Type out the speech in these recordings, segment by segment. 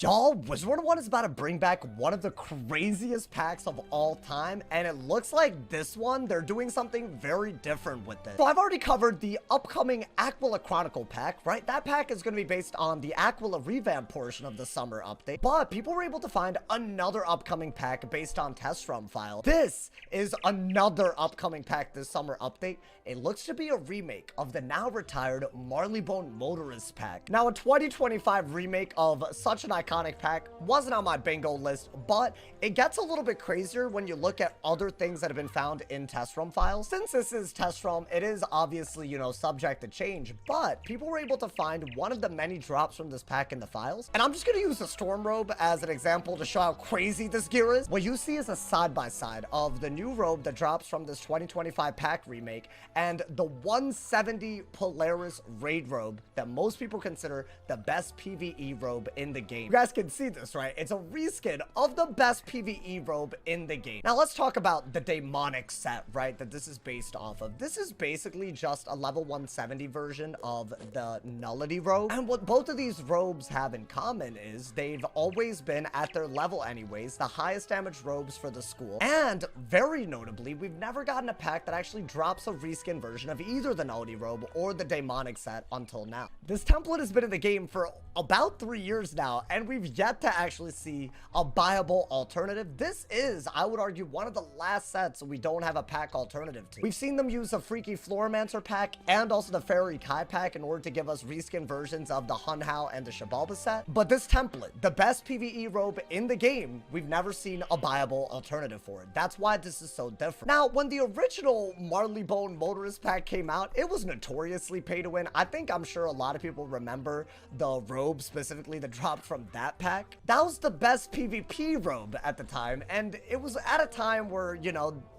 Y'all, Wizard101 is about to bring back one of the craziest packs of all time, and it looks like this one, they're doing something very different with it. So I've already covered the upcoming Aquila Chronicle pack, right? That pack is going to be based on the Aquila revamp portion of the summer update, but people were able to find another upcoming pack based on test run file. This is another upcoming pack this summer update. It looks to be a remake of the now retired Marleybone Motorist pack. Now, a 2025 remake of such an iconic pack wasn't on my bingo list, but it gets a little bit crazier when you look at other things that have been found in test run files. Since this is test run, it is obviously, subject to change, but people were able to find one of the many drops from this pack in the files. And I'm just going to use the Storm Robe as an example to show how crazy this gear is. What you see is a side-by-side of the new robe that drops from this 2025 pack remake and the 170 Polaris Raid robe that most people consider the best PvE robe in the game. You guys can see this, right? It's a reskin of the best PvE robe in the game. Now let's talk about the demonic set, right, that this is based off of. This is basically just a level 170 version of the Nullity robe. And what both of these robes have in common is they've always been, at their level anyways, the highest damage robes for the school. And very notably, we've never gotten a pack that actually drops a reskin version of either the Nullity robe or the demonic set until now. This template has been in the game for about 3 years now, and we've yet to actually see a buyable alternative. This is, I would argue, one of the last sets we don't have a pack alternative to. We've seen them use a Freaky Floromancer pack and also the Fairy Kai pack in order to give us reskin versions of the Hunhao and the Shibalba set. But this template, the best PvE robe in the game, we've never seen a buyable alternative for it. That's why this is so different. Now, when the original Marleybone Motorist pack came out, it was notoriously pay to win. I'm sure a lot of people remember the robe specifically that dropped from that pack. That was the best PvP robe at the time, and it was at a time where,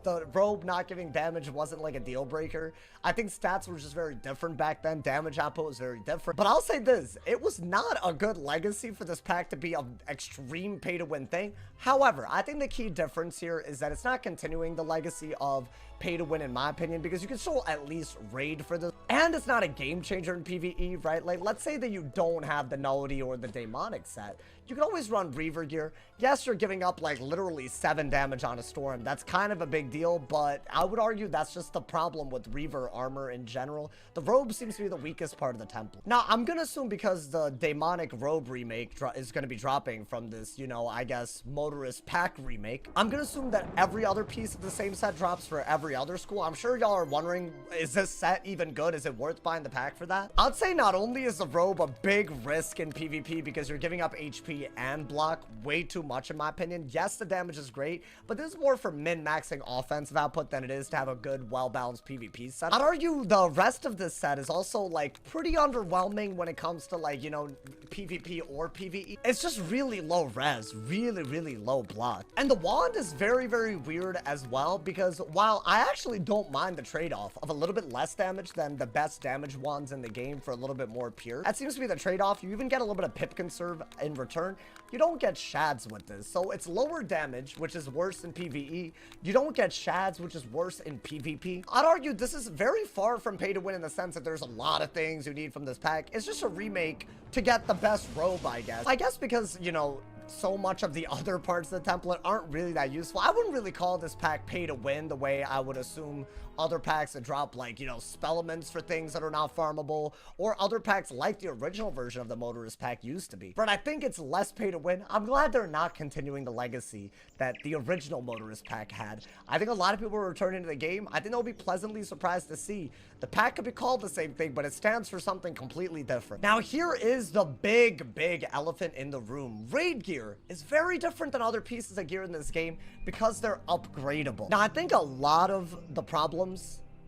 the robe not giving damage wasn't like a deal breaker. I think stats were just very different back then. Damage output was very different. But I'll say this, it was not a good legacy for this pack to be an extreme pay to win thing. However, I think the key difference here is that it's not continuing the legacy of pay to win, in my opinion, because you can still at least raid for this. And it's not a game changer in PvE, right? Like, let's say that you don't have the Nullity or the Demonic set. You can always run Reaver gear. Yes, you're giving up like literally 7 damage on a Storm. That's kind of a big deal, but I would argue that's just the problem with Reaver armor in general. The robe seems to be the weakest part of the template. Now, I'm gonna assume because the Demonic robe remake is gonna be dropping from this, I guess, Motorist pack remake, I'm gonna assume that every other piece of the same set drops for every other school. I'm sure y'all are wondering, is this set even good? Is it worth buying the pack for that? I'd say not only is the robe a big risk in PvP because you're giving up HP and block way too much, in my opinion. Yes, the damage is great, but this is more for min-maxing offensive output than it is to have a good, well-balanced PvP set. I'd argue the rest of this set is also like pretty underwhelming when it comes to like, PvP or PvE. It's just really low res, really low block. And the wand is very, very weird as well, because while I actually don't mind the trade-off of a little bit less damage than the best damage wands in the game for a little bit more pure, that seems to be the trade-off. You even get a little bit of pip conserve in return. You don't get shads with this, so it's lower damage, which is worse in PvE. You don't get shads, which is worse in PvP. I'd argue this is very far from pay to win in the sense that there's a lot of things you need from this pack. It's just a remake to get the best robe, I guess. I guess because, so much of the other parts of the template aren't really that useful. I wouldn't really call this pack pay to win the way I would assume other packs that drop like, spellements for things that are not farmable, or other packs like the original version of the Motorist pack used to be. But I think it's less pay to win. I'm glad they're not continuing the legacy that the original Motorist pack had. I think a lot of people are returning to the game. I think they'll be pleasantly surprised to see the pack could be called the same thing, but it stands for something completely different. Now, here is the big elephant in the room. Raid gear is very different than other pieces of gear in this game because they're upgradable. Now, I think a lot of the problems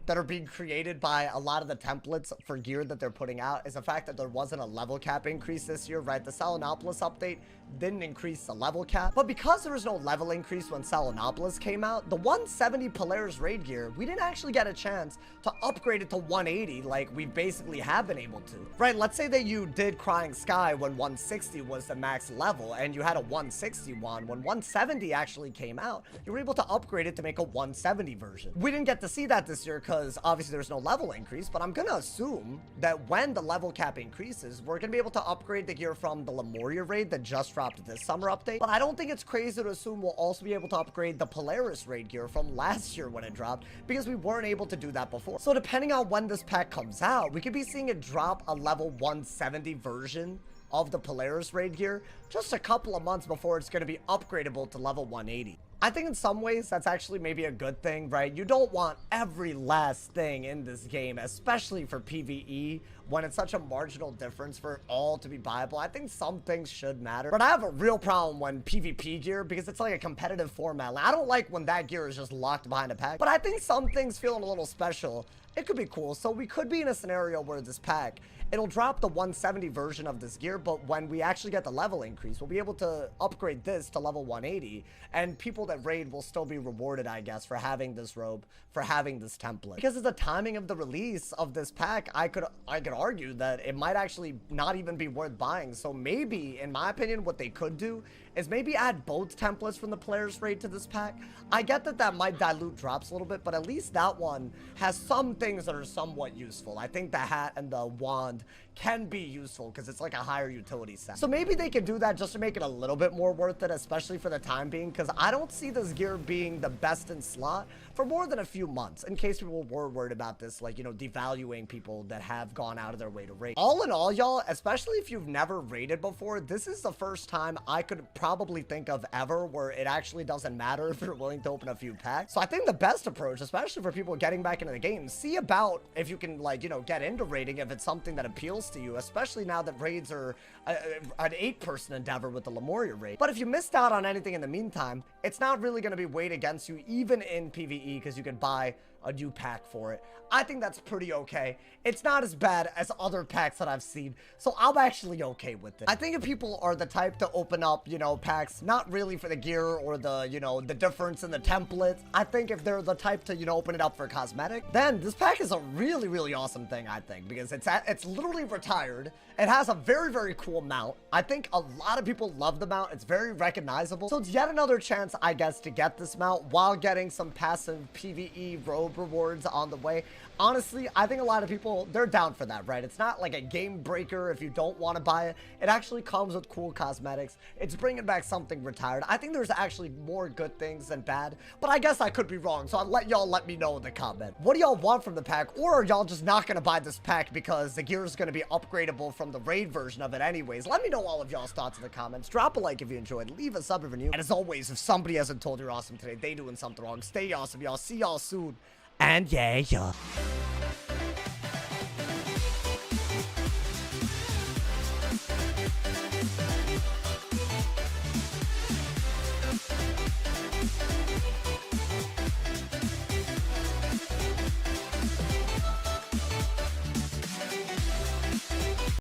that are being created by a lot of the templates for gear that they're putting out is the fact that there wasn't a level cap increase this year, right? The Salinopolis update didn't increase the level cap, but because there was no level increase when Salinopolis came out, the 170 Polaris raid gear, we didn't actually get a chance to upgrade it to 180 like we basically have been able to, right? Let's say that you did Crying Sky when 160 was the max level and you had a 161. When 170 actually came out, you were able to upgrade it to make a 170 version. We didn't get to see that this year because because obviously there's no level increase, but I'm gonna assume that when the level cap increases, we're gonna be able to upgrade the gear from the Lemuria raid that just dropped this summer update. But I don't think it's crazy to assume we'll also be able to upgrade the Polaris raid gear from last year when it dropped, because we weren't able to do that before. So depending on when this pack comes out, we could be seeing it drop a level 170 version of the Polaris raid gear just a couple of months before it's going to be upgradable to level 180. I think in some ways that's actually maybe a good thing, right? You don't want every last thing in this game, especially for PvE, when it's such a marginal difference for it all to be viable. I think some things should matter, but I have a real problem when PvP gear, because it's like a competitive format. Like, I don't like when that gear is just locked behind a pack, but I think some things feeling a little special. It could be cool. So we could be in a scenario where this pack, it'll drop the 170 version of this gear, but when we actually get the level increase, we'll be able to upgrade this to level 180, and people that raid will still be rewarded, I guess, for having this robe, for having this template. Because of the timing of the release of this pack, I could argue that it might actually not even be worth buying. So maybe, in my opinion, what they could do is maybe add both templates from the Polaris raid to this pack. I get that that might dilute drops a little bit, but at least that one has some things that are somewhat useful. I think the hat and the wand can be useful because it's like a higher utility set. So maybe they can do that just to make it a little bit more worth it, especially for the time being, because I don't see this gear being the best in slot for more than a few months, in case people were worried about this, like, you know, devaluing people that have gone out of their way to raid. All in all, y'all, especially if you've never raided before, this is the first time I could probably think of ever where it actually doesn't matter if you're willing to open a few packs. So I think the best approach, especially for people getting back into the game, see about if you can, like, you know, get into raiding if it's something that appeals to you, especially now that raids are an 8-person endeavor with the Lemuria raid. But if you missed out on anything in the meantime, it's not really going to be weighed against you, even in PvE, because you can buy a new pack for it. I think that's pretty okay. It's not as bad as other packs that I've seen, so I'm actually okay with it. I think if people are the type to open up, you know, packs, not really for the gear or the, you know, the difference in the templates, I think if they're the type to, you know, open it up for cosmetic, then this pack is a really, really awesome thing, I think, because it's literally retired. It has a very, very cool mount. I think a lot of people love the mount. It's very recognizable. So it's yet another chance, I guess, to get this mount while getting some passive PvE robe rewards on the way. Honestly, I think a lot of people, they're down for that, right? It's not like a game breaker if you don't want to buy it. It actually comes with cool cosmetics. It's bringing back something retired. I think there's actually more good things than bad, but I guess I could be wrong, so I'll let me know in the comment. What do y'all want from the pack, or are y'all just not going to buy this pack because the gear is going to be upgradable from the raid version of it anyways? Let me know all of y'all's thoughts in the comments. Drop a like if you enjoyed. Leave a sub if you're new. And as always, if somebody hasn't told you you're awesome today, they doing something wrong. Stay awesome, y'all. See y'all soon. And yeah.